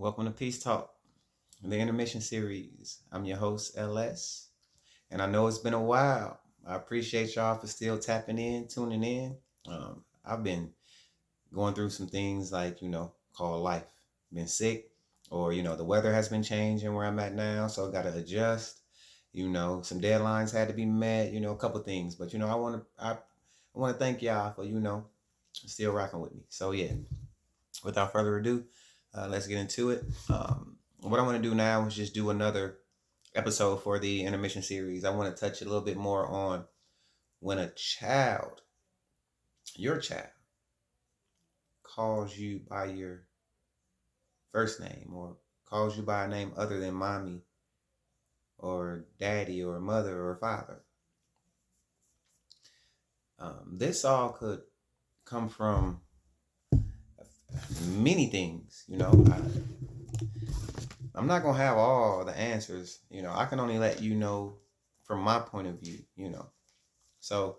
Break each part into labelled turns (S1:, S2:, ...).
S1: Welcome to Peace Talk, the intermission series. I'm your host, LS, and I know it's been a while. I appreciate y'all for still tapping in, tuning in. I've been going through some things like, called life. Been sick, or, the weather has been changing where I'm at now, so I got to adjust. Some deadlines had to be met, a couple things. But, I want to thank y'all for, still rocking with me. So, yeah, without further ado, let's get into it. What I want to do now is just do another episode for the intermission series. I want to touch a little bit more on when a child, your child, calls you by your first name or calls you by a name other than mommy or daddy or mother or father. This all could come from many things, I'm not going to have all the answers. I can only let you know from my point of view. So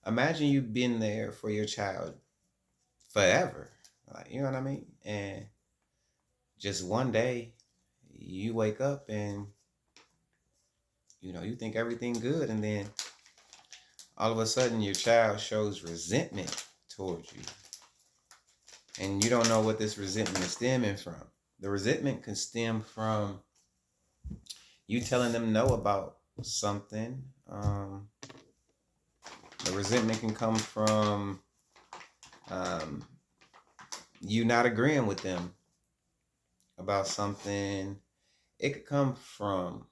S1: imagine you've been there for your child forever. Like, you know what I mean? And just one day you wake up and, you think everything good. And then all of a sudden your child shows resentment towards you. And you don't know what this resentment is stemming from. The resentment can stem from you telling them no about something. The resentment can come from you not agreeing with them about something. It could come from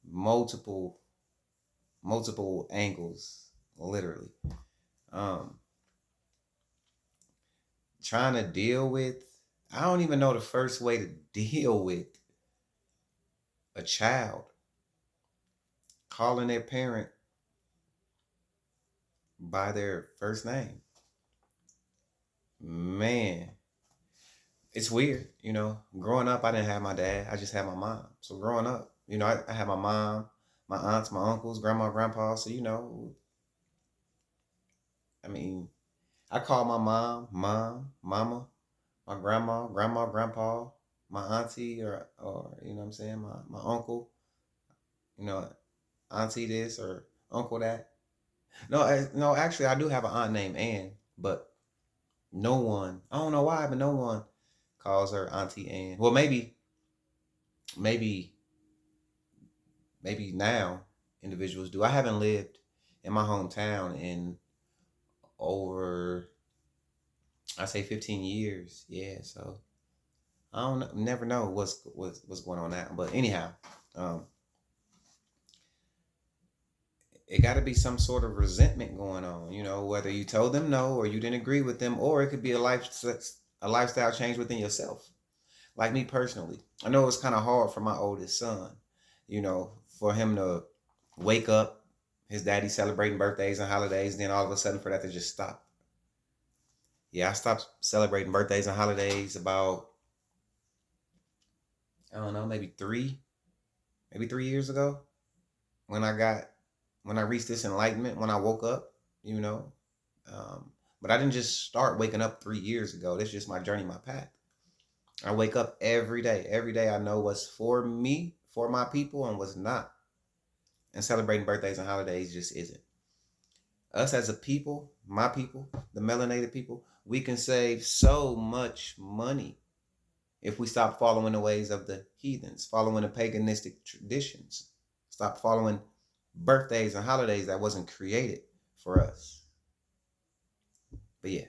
S1: multiple angles, literally. Trying to deal with, I don't even know the first way to deal with a child calling their parent by their first name. Man, it's weird. Growing up, I didn't have my dad. I just had my mom. So growing up, I had my mom, my aunts, my uncles, grandma, grandpa. So, I mean, I call my mom, mama, my grandma, grandpa, my auntie, or you know what I'm saying, my uncle, you know, auntie this or uncle that. No, actually, I do have an aunt named Ann, but no one, I don't know why, but no one calls her Auntie Ann. Well, maybe, maybe now individuals do. I haven't lived in my hometown in over, I say 15 years. Yeah, so I don't never know what's going on now. But anyhow, um, it got to be some sort of resentment going on. Whether you told them no or you didn't agree with them, or it could be a lifestyle change within yourself. Like me personally, I know it's kind of hard for my oldest son. For him to wake up, his daddy celebrating birthdays and holidays, then all of a sudden for that to just stop. Yeah, I stopped celebrating birthdays and holidays about, I don't know, maybe 3 years ago, when I reached this enlightenment, when I woke up, you know. But I didn't just start waking up 3 years ago. That's just my journey, my path. I wake up every day. Every day I know what's for me, for my people, and what's not. And celebrating birthdays and holidays just isn't. Us as a people, my people, the melanated people, we can save so much money if we stop following the ways of the heathens, following the paganistic traditions, stop following birthdays and holidays that wasn't created for us. But yeah,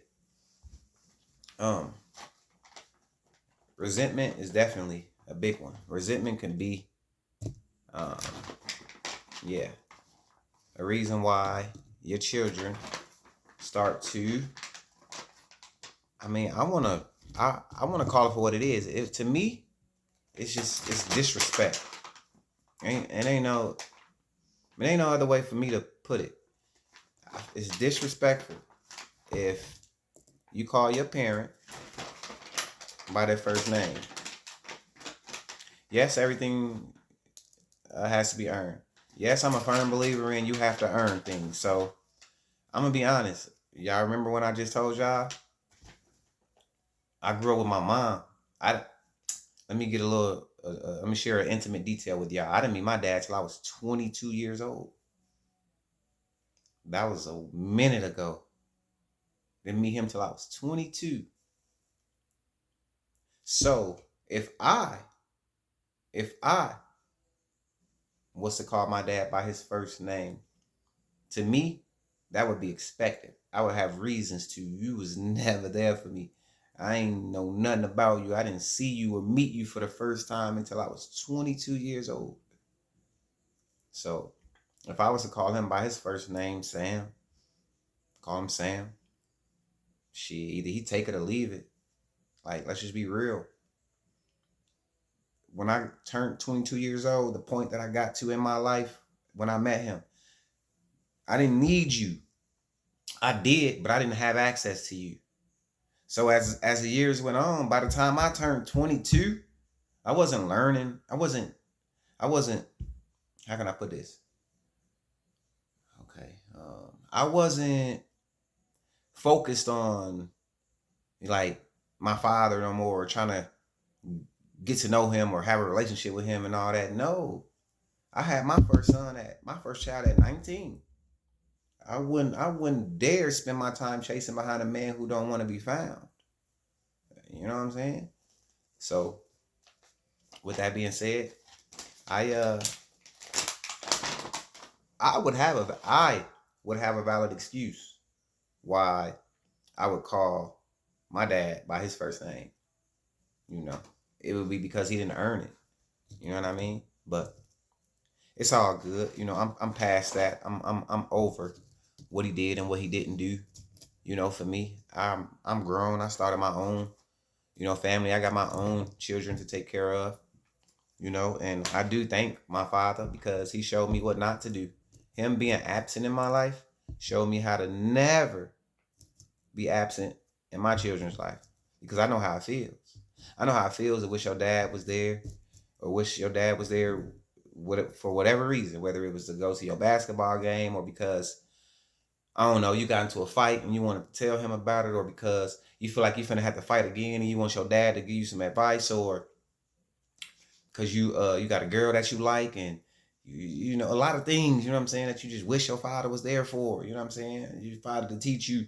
S1: um, resentment is definitely a big one. Resentment can be, um, yeah, a reason why your children start to. I want to call it for what it is. To me, it's disrespect. Ain't no other way for me to put it. It's disrespectful if you call your parent by their first name. Yes, everything has to be earned. Yes, I'm a firm believer in you have to earn things. So I'm gonna be honest. Y'all remember when I just told y'all I grew up with my mom? Let let me get a little, let me share an intimate detail with y'all. I didn't meet my dad till I was 22 years old. That was a minute ago. Didn't meet him till I was 22. So if I was to call my dad by his first name, to me, that would be expected. I would have reasons to. You was never there for me. I ain't know nothing about you. I didn't see you or meet you for the first time until I was 22 years old. So if I was to call him by his first name, Sam, call him Sam, shit, either he take it or leave it. Like, let's just be real. When I turned 22 years old, the point that I got to in my life when I met him, I didn't need you. I did, but I didn't have access to you. So as the years went on, by the time I turned 22, I wasn't learning. I wasn't, how can I put this? Okay. I wasn't focused on like my father no more, trying to get to know him or have a relationship with him and all that. No. I had my first child at 19. I wouldn't dare spend my time chasing behind a man who don't want to be found. You know what I'm saying? So with that being said, I I would have a valid excuse why I would call my dad by his first name. You know, it would be because he didn't earn it. You know what I mean? But it's all good. You know, I'm past that. I'm over what he did and what he didn't do. You know, for me, I'm grown. I started my own, family. I got my own children to take care of. And I do thank my father because he showed me what not to do. Him being absent in my life showed me how to never be absent in my children's life because I know how it feels. I know how it feels to wish your dad was there or wish your dad was there for whatever reason, whether it was to go to your basketball game or because, I don't know, you got into a fight and you want to tell him about it, or because you feel like you're finna have to fight again and you want your dad to give you some advice, or because you got a girl that you like, and you know a lot of things, you know what I'm saying, that you just wish your father was there for. You know what I'm saying? Your father to teach you.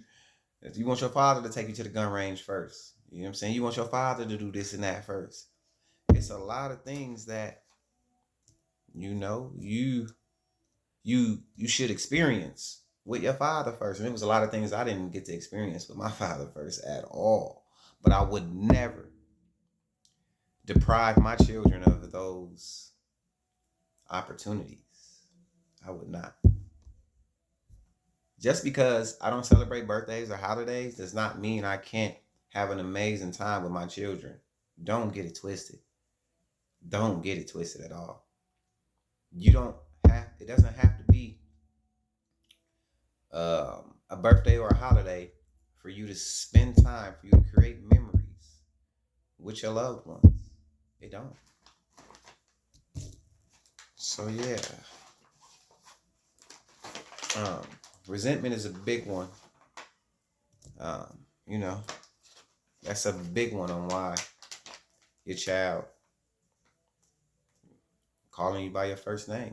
S1: You want your father to take you to the gun range first. You know what I'm saying? You want your father to do this and that first. It's a lot of things that you should experience with your father first. And it was a lot of things I didn't get to experience with my father first at all. But I would never deprive my children of those opportunities. I would not. Just because I don't celebrate birthdays or holidays does not mean I can't have an amazing time with my children. Don't get it twisted. Don't get it twisted at all. It doesn't have to be a birthday or a holiday for you to spend time, for you to create memories with your loved ones. It don't. So yeah, um, resentment is a big one. Um, you know, that's a big one on why your child calling you by your first name.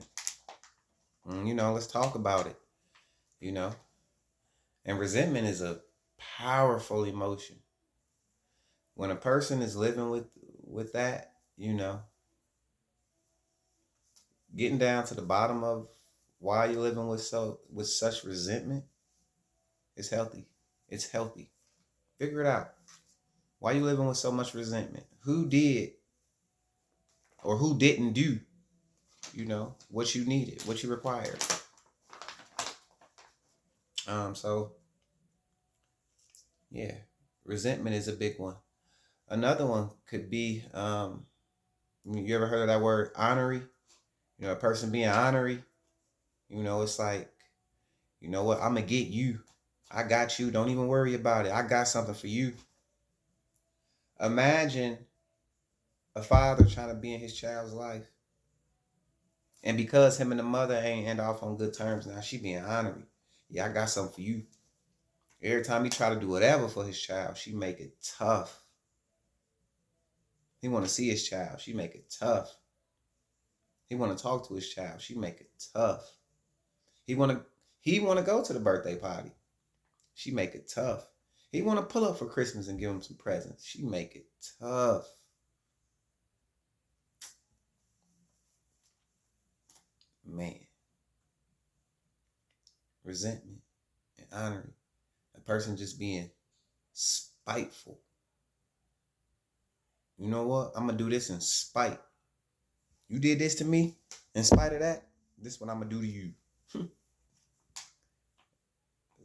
S1: Let's talk about it. You know, and resentment is a powerful emotion. When a person is living with that, getting down to the bottom of why you're living with such resentment is healthy. It's healthy. Figure it out. Why you living with so much resentment? Who did or who didn't do, what you needed, what you required? So yeah, resentment is a big one. Another one could be, you ever heard of that word honorary? A person being honorary. It's like, you know what? I'm gonna get you. I got you. Don't even worry about it. I got something for you. Imagine a father trying to be in his child's life, and because him and the mother ain't end off on good terms, now she being honorary. Yeah, I got something for you. Every time he try to do whatever for his child, she make it tough. He want to see his child. She make it tough. He want to talk to his child. She make it tough. He want to go to the birthday party. She make it tough. He want to pull up for Christmas and give him some presents. She make it tough. Man. Resentment and honoring. A person just being spiteful. You know what? I'm going to do this in spite. You did this to me. In spite of that, this is what I'm going to do to you.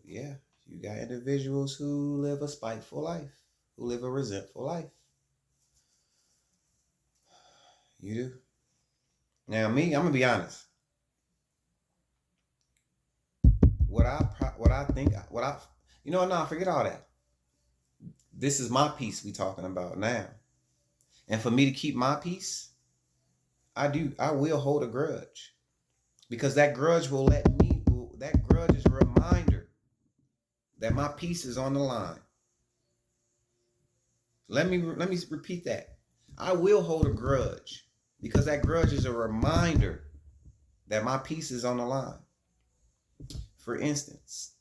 S1: Yeah, you got individuals who live a spiteful life, who live a resentful life. You do. Now, me, I'm going to be honest. Forget all that. This is my peace we talking about now. And for me to keep my peace, I will hold a grudge. Because that grudge is a reminder that my peace is on the line. Let me repeat that. I will hold a grudge because that grudge is a reminder that my peace is on the line. For instance,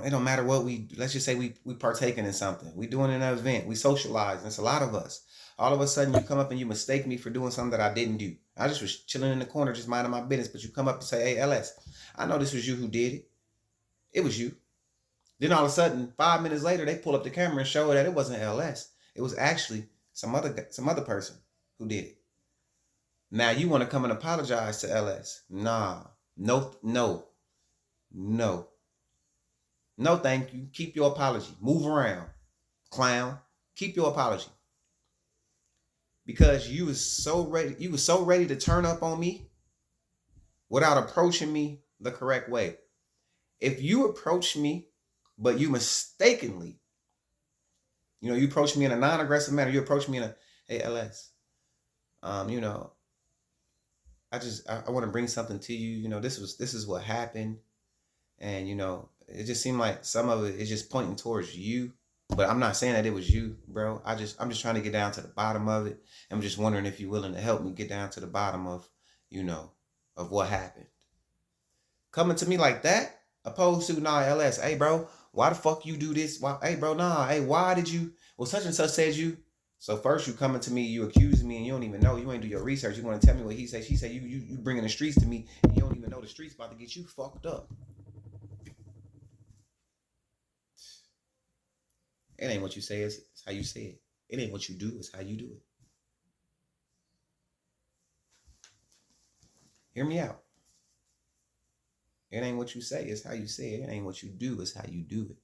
S1: it don't matter what let's just say we partaking in something. We doing an event. We socializing. It's a lot of us. All of a sudden you come up and you mistake me for doing something that I didn't do. I just was chilling in the corner, just minding my business. But you come up and say, hey, LS, I know this was you who did it. It was you. Then all of a sudden, 5 minutes later, they pull up the camera and show that it wasn't LS. It was actually some other person who did it. Now you want to come and apologize to LS. Nah. No, thank you. Keep your apology. Move around, clown. Keep your apology. Because you was so ready to turn up on me without approaching me the correct way. If you approach me, but you mistakenly, you approach me in a non-aggressive manner, you approach me in hey, LS, I want to bring something to you. This is what happened. And, it just seemed like some of it is just pointing towards you. But I'm not saying that it was you, bro. I'm just trying to get down to the bottom of it. I'm just wondering if you're willing to help me get down to the bottom of, of what happened. Coming to me like that, opposed to, nah, LS, hey, bro, why the fuck you do this? Why, hey, bro, nah, hey, why did you? Well, such and such said you. So first you coming to me, you accusing me, and you don't even know. You ain't do your research. You want to tell me what he say. She say you bringing the streets to me, and you don't even know the streets about to get you fucked up. It ain't what you say, it's how you say it. It ain't what you do, it's how you do it. Hear me out. It ain't what you say, it's how you say it. It ain't what you do, it's how you do it.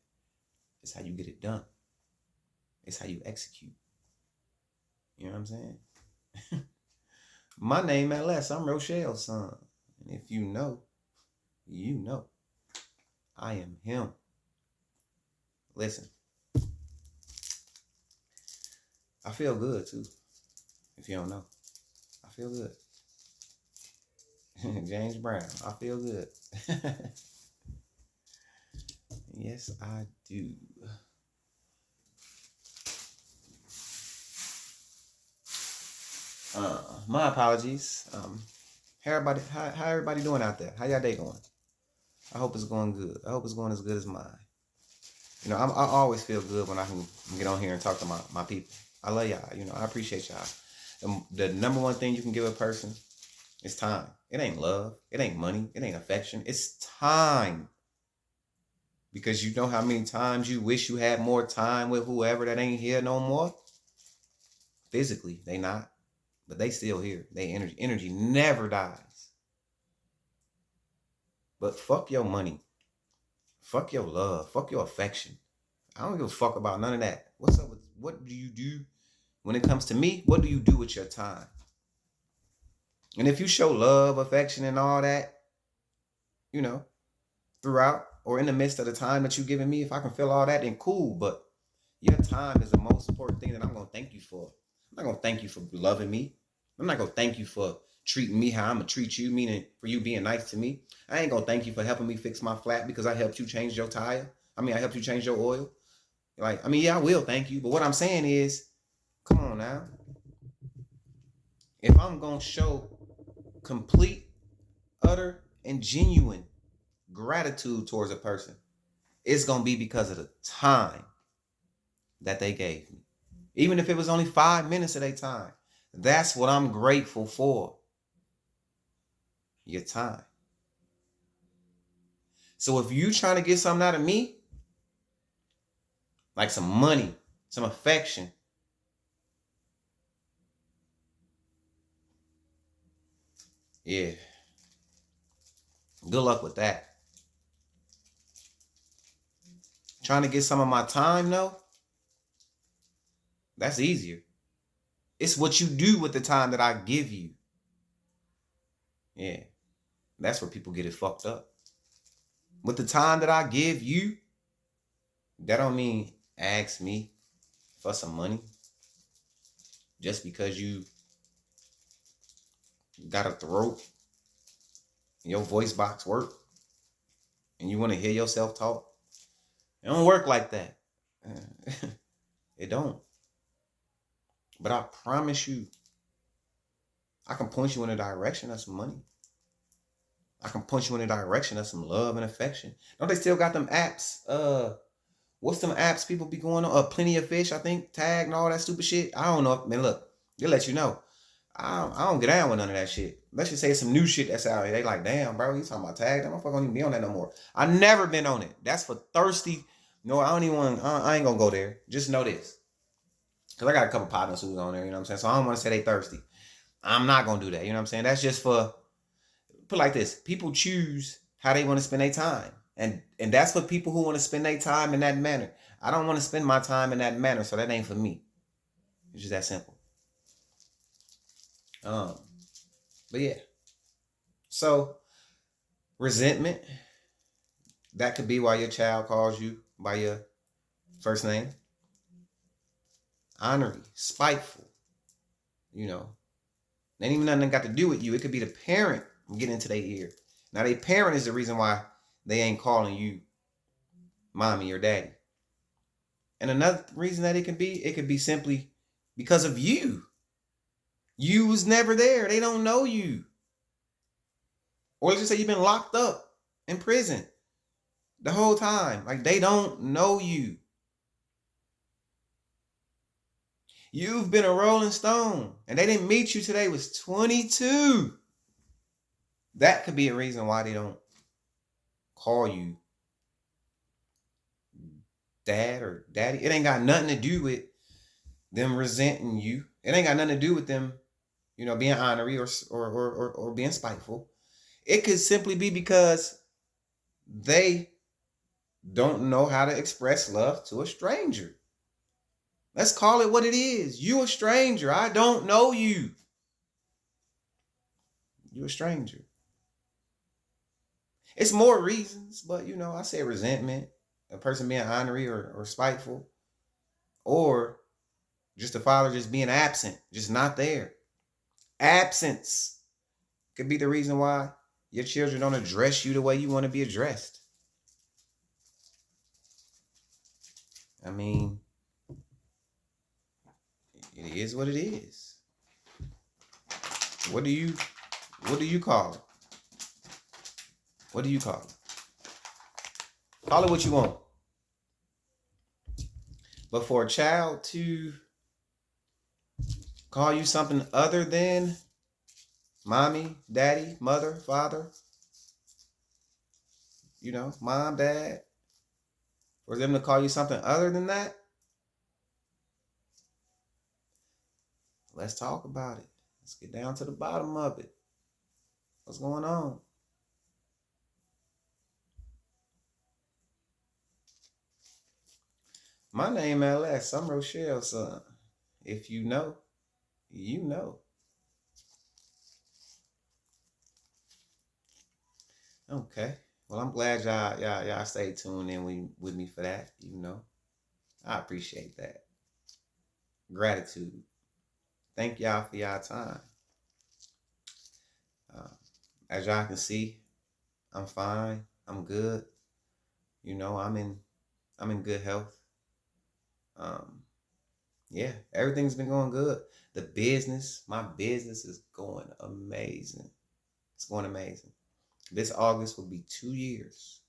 S1: It's how you get it done. It's how you execute. You know what I'm saying? My name LS, I'm Rochelle's son. And if you know, you know. I am him. Listen. I feel good too. If you don't know. I feel good. James Brown, I feel good. Yes, I do. My apologies. How everybody doing out there? How y'all day going? I hope it's going good. I hope it's going as good as mine. I always feel good when I can get on here and talk to my people. I love y'all. I appreciate y'all. The number one thing you can give a person is time. It ain't love. It ain't money. It ain't affection. It's time. Because you know how many times you wish you had more time with whoever that ain't here no more? Physically, they not. But they still here. They energy never dies. But fuck your money. Fuck your love. Fuck your affection. I don't give a fuck about none of that. What's up with what do you do when it comes to me? What do you do with your time? And if you show love, affection, and all that, throughout or in the midst of the time that you're giving me, if I can feel all that, then cool. But your time is the most important thing that I'm going to thank you for. I'm not going to thank you for loving me. I'm not going to thank you for treating me how I'm going to treat you, meaning for you being nice to me. I ain't going to thank you for helping me fix my flat because I helped you change your tire. I helped you change your oil. Like, I mean, yeah, I will thank you. But what I'm saying is, come on now. If I'm going to show complete, utter, and genuine gratitude towards a person, it's going to be because of the time that they gave me. Even if it was only 5 minutes of their time. That's what I'm grateful for. Your time. So if you trying to get something out of me, like some money, some affection, yeah, good luck with that. Trying to get some of my time, though, that's easier. It's what you do with the time that I give you. Yeah, that's where people get it fucked up. With the time that I give you, that don't mean ask me for some money just because you got a throat, your voice box work, and you want to hear yourself talk. It don't work like that. It don't. But I promise you, I can point you in a direction of some money. I can point you in a direction of some love and affection. Don't they still got them apps? What's them apps people be going on? Plenty of Fish, I think, Tag and all that stupid shit. I don't know. Man, look, they'll let you know. I don't get down with none of that shit. Let's just say it's some new shit that's out here. They like, damn, bro, you talking about Tag? That motherfucker don't even be on that no more. I never been on it. That's for thirsty. No, I don't even want. I ain't gonna go there. Just know this, cause I got a couple partners who's on there. You know what I'm saying? So I don't want to say they thirsty. I'm not gonna do that. You know what I'm saying? That's just for, put it like this. People choose how they want to spend their time. And that's for people who want to spend their time in that manner. I don't want to spend my time in that manner, so that ain't for me. It's just that simple. But yeah. So resentment, that could be why your child calls you by your first name. Honorary, spiteful, you know. Ain't even nothing got to do with you. It could be the parent getting into their ear. Now, their parent is the reason why they ain't calling you mommy or daddy. And another reason that it could be simply because of you. You was never there. They don't know you. Or let's just say you've been locked up in prison the whole time. Like, they don't know you. You've been a Rolling Stone and they didn't meet you till they was 22. That could be a reason why they don't call you dad or daddy. It ain't got nothing to do with them resenting you. It ain't got nothing to do with them, you know, being honorary or being spiteful. It could simply be because they don't know how to express love to a stranger. Let's call it what it is. You a stranger. I don't know you. You a stranger. It's more reasons, but you know, I say resentment, a person being honorary or spiteful, or just a father just being absent, just not there. Absence could be the reason why your children don't address you the way you want to be addressed. I mean, it is what it is. What do you call it? What do you call it? Call it what you want. But for a child to call you something other than mommy, daddy, mother, father, you know, mom, dad, for them to call you something other than that, let's talk about it. Let's get down to the bottom of it. What's going on? My name LS. I'm Rochelle's son. If you know, you know. Okay. Well, I'm glad y'all stayed tuned in with me for that. You know, I appreciate that. Gratitude. Thank y'all for y'all time. Uh, as y'all can see, I'm fine. I'm good. You know, I'm in good health. Um, yeah, everything's been going good. My business is going amazing. It's going amazing. This August will be 2 years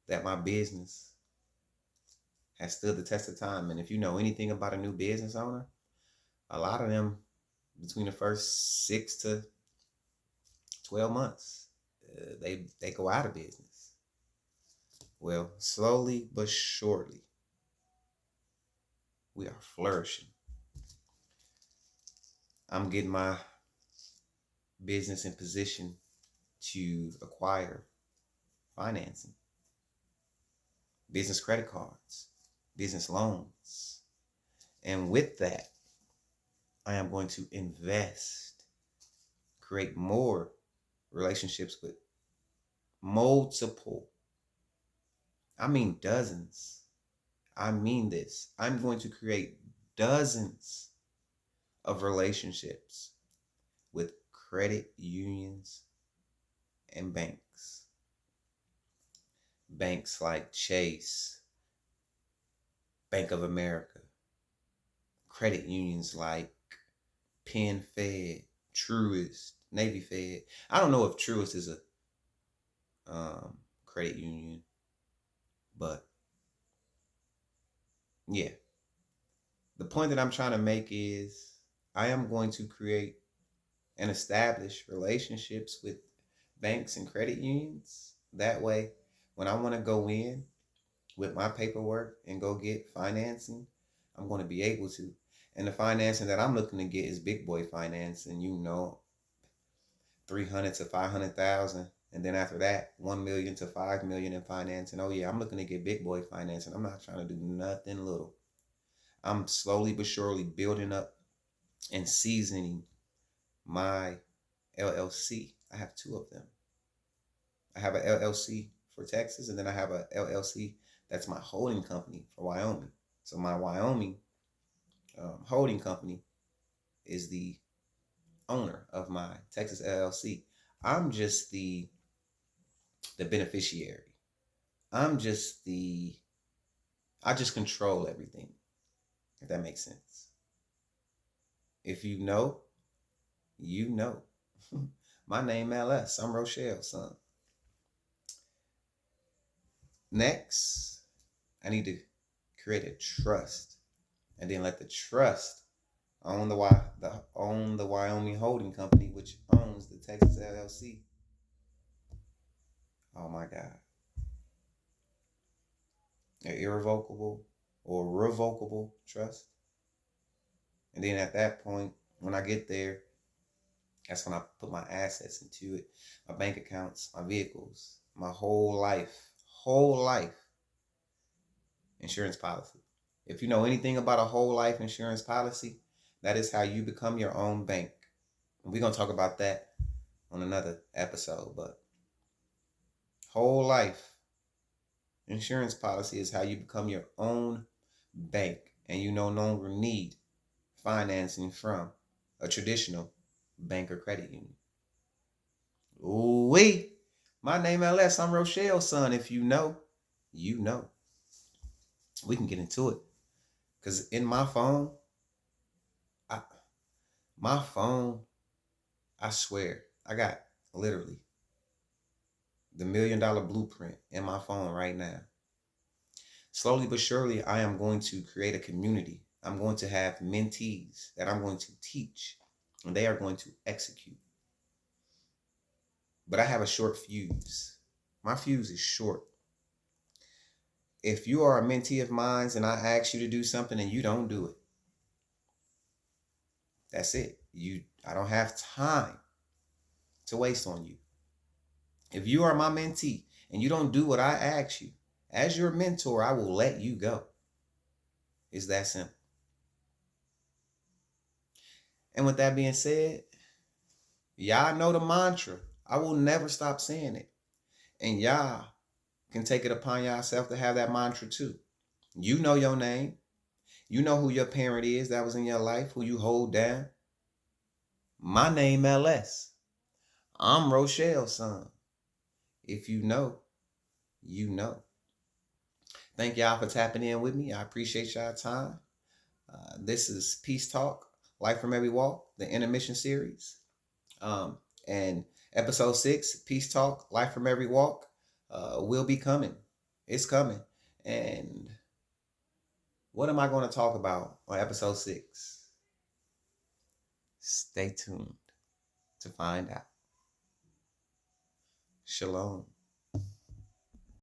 S1: that my business has stood the test of time. And if you know anything about a new business owner, a lot of them between the first 6 to 12 months, they go out of business. Well, slowly but surely, we are flourishing. I'm getting my business in position to acquire financing, business credit cards, business loans. And with that, I am going to invest, create more relationships with multiple, I mean dozens. I mean this. I'm going to create dozens of relationships with credit unions and banks. Banks like Chase, Bank of America, credit unions like Penn Fed, Truist, Navy Fed. I don't know if Truist is a credit union, but yeah. The point that I'm trying to make is I am going to create and establish relationships with banks and credit unions. That way, when I want to go in with my paperwork and go get financing, I'm going to be able to. And the financing that I'm looking to get is big boy financing, 300 to 500,000. And then after that, 1 million to 5 million in financing. Oh yeah, I'm looking to get big boy financing. I'm not trying to do nothing little. I'm slowly but surely building up and seasoning my LLC. I have two of them. I have an LLC for Texas, and then I have a LLC that's my holding company for Wyoming. So my Wyoming holding company is the owner of my Texas LLC. I'm just the beneficiary. I'm just I just control everything, if that makes sense. If you know, you know. My name LS. I'm Rochelle's son. Next, I need to create a trust, and then let the trust own the Wyoming holding company, which owns the Texas LLC. Oh my God, an irrevocable or revocable trust. And then at that point, when I get there, that's when I put my assets into it, my bank accounts, my vehicles, my whole life insurance policy. If you know anything about a whole life insurance policy, that is how you become your own bank. And we're going to talk about that on another episode, but whole life insurance policy is how you become your own bank, and you no longer need financing from a traditional bank or credit union. Ooh wee. My name LS. I'm Rochelle's son. If you know, you know. We can get into it. Because in my phone, I, my phone, I swear, I got literally the $1 million blueprint in my phone right now. Slowly but surely, I am going to create a community. I'm going to have mentees that I'm going to teach, and they are going to execute. But I have a short fuse. My fuse is short. If you are a mentee of mine and I ask you to do something and you don't do it, that's it. I don't have time to waste on you. If you are my mentee and you don't do what I ask you, as your mentor, I will let you go. It's that simple. And with that being said, y'all know the mantra. I will never stop saying it. And y'all can take it upon yourself to have that mantra too. You know your name. You know who your parent is that was in your life, who you hold down. My name LS. I'm Rochelle's son. If you know, you know. Thank y'all for tapping in with me. I appreciate y'all time. This is Peace Talk, Life from Every Walk, the intermission series. And episode 6, Peace Talk, Life from Every Walk, will be coming. It's coming. And what am I going to talk about on episode 6? Stay tuned to find out. Shalom.